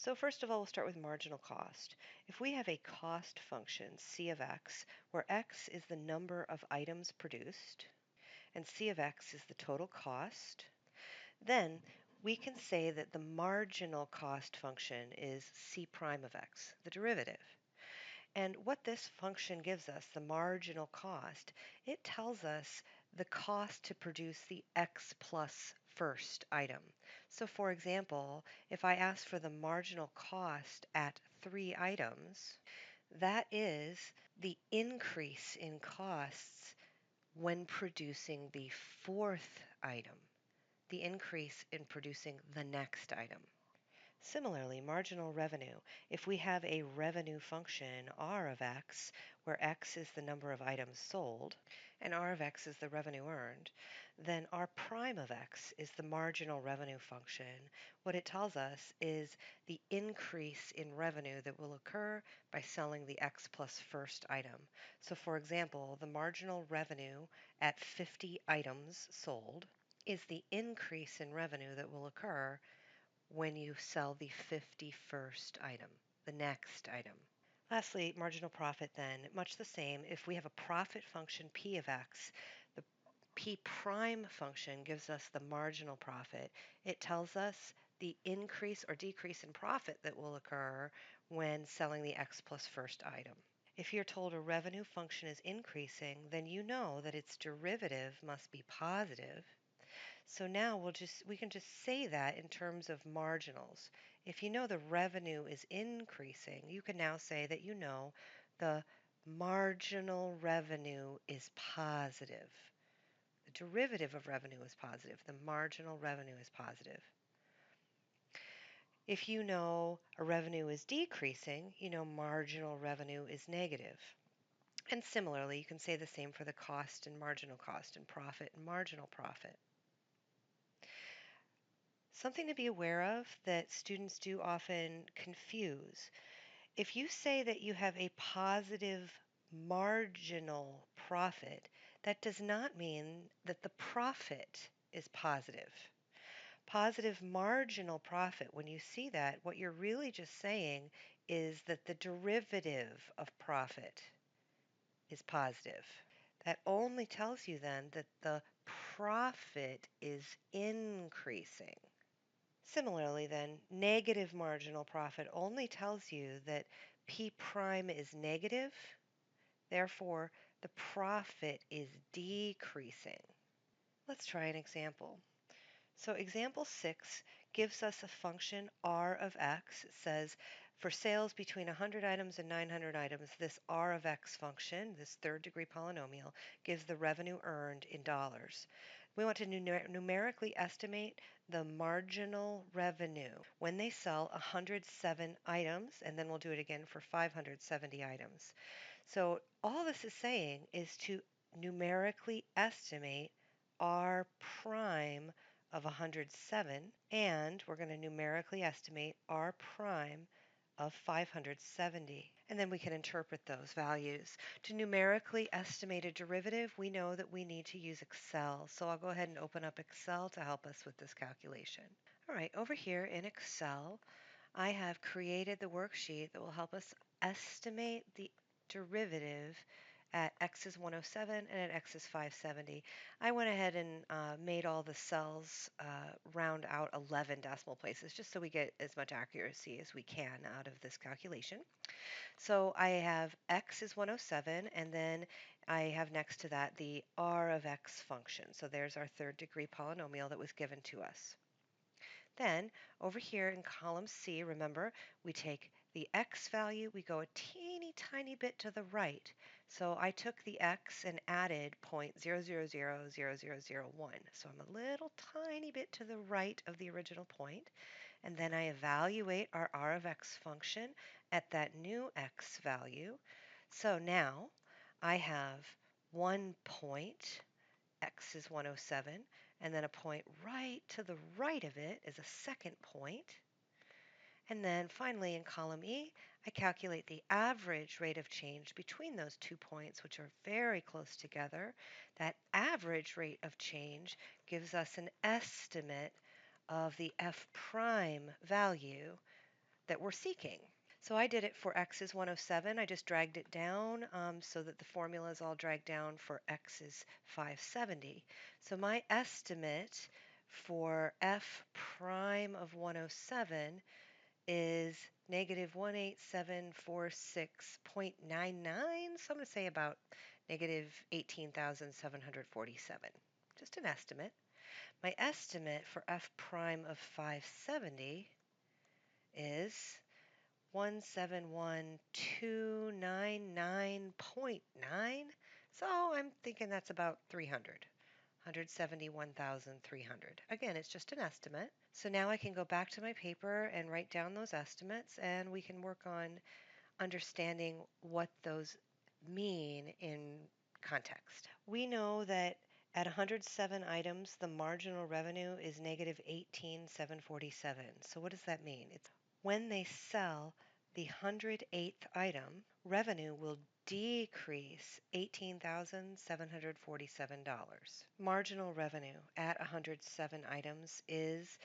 So first of all, we'll start with marginal cost. If we have a cost function, C of x, where x is the number of items produced, and C of x is the total cost, then we can say that the marginal cost function is C prime of x, the derivative. And what this function gives us, the marginal cost, it tells us the cost to produce the x plus first item. So for example, if I ask for the marginal cost at 3 items, that is the increase in costs when producing the fourth item, the increase in producing the next item. Similarly, marginal revenue. If we have a revenue function, R of x, where x is the number of items sold, and R of x is the revenue earned, then R prime of x is the marginal revenue function. What it tells us is the increase in revenue that will occur by selling the x plus first item. So for example, the marginal revenue at 50 items sold is the increase in revenue that will occur when you sell the 51st item, the next item. Lastly, marginal profit then, much the same. If we have a profit function P of x, the P prime function gives us the marginal profit. It tells us the increase or decrease in profit that will occur when selling the x plus first item. If you're told a revenue function is increasing, then you know that its derivative must be positive. So now we can just say that in terms of marginals. If you know the revenue is increasing, you can now say that you know the marginal revenue is positive. The derivative of revenue is positive. The marginal revenue is positive. If you know a revenue is decreasing, you know marginal revenue is negative. And similarly, you can say the same for the cost and marginal cost and profit and marginal profit. Something to be aware of that students do often confuse. If you say that you have a positive marginal profit, that does not mean that the profit is positive. Positive marginal profit, when you see that, what you're really just saying is that the derivative of profit is positive. That only tells you then that the profit is increasing. Similarly, then, negative marginal profit only tells you that P prime is negative, therefore the profit is decreasing. Let's try an example. So example 6 gives us a function R of x. It says for sales between 100 items and 900 items, this R of x function, this third degree polynomial, gives the revenue earned in dollars. We want to numerically estimate the marginal revenue when they sell 107 items, and then we'll do it again for 570 items. So all this is saying is to numerically estimate R prime of 107, and we're going to numerically estimate R prime of 570. And then we can interpret those values. To numerically estimate a derivative, we know that we need to use Excel. So I'll go ahead and open up Excel to help us with this calculation. All right, over here in Excel, I have created the worksheet that will help us estimate the derivative at x is 107 and at x is 570. I went ahead and made all the cells round out 11 decimal places just so we get as much accuracy as we can out of this calculation. So I have x is 107, and then I have next to that the r of x function. So there's our third degree polynomial that was given to us. Then over here in column C, remember, we take the x value, we go a teeny tiny bit to the right. So I took the x and added 0.0000001. So I'm a little tiny bit to the right of the original point. And then I evaluate our r of x function at that new x value. So now I have 1 point, x is 107, and then a point right to the right of it is a second point. And then finally in column E, I calculate the average rate of change between those 2 points, which are very close together. That average rate of change gives us an estimate of the f prime value that we're seeking. So I did it for x is 107. I just dragged it down so that the formula is all dragged down for x is 570. So my estimate for f prime of 107 is negative 18746.99. So I'm going to say about negative 18,747. Just an estimate. My estimate for f prime of 570 is 171,299.9. So I'm thinking that's about 300. 171,300. Again, it's just an estimate. So now I can go back to my paper and write down those estimates, and we can work on understanding what those mean in context. We know that at 107 items, the marginal revenue is negative 18,747. So what does that mean? It's when they sell the 108th item, revenue will decrease $18,747. Marginal revenue at 107 items is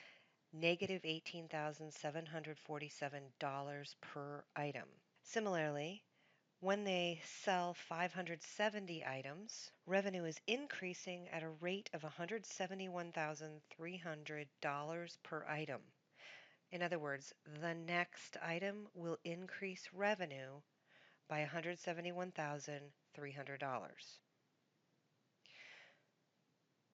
negative $18,747 per item. Similarly, when they sell 570 items, revenue is increasing at a rate of $171,300 per item. In other words, the next item will increase revenue by $171,300.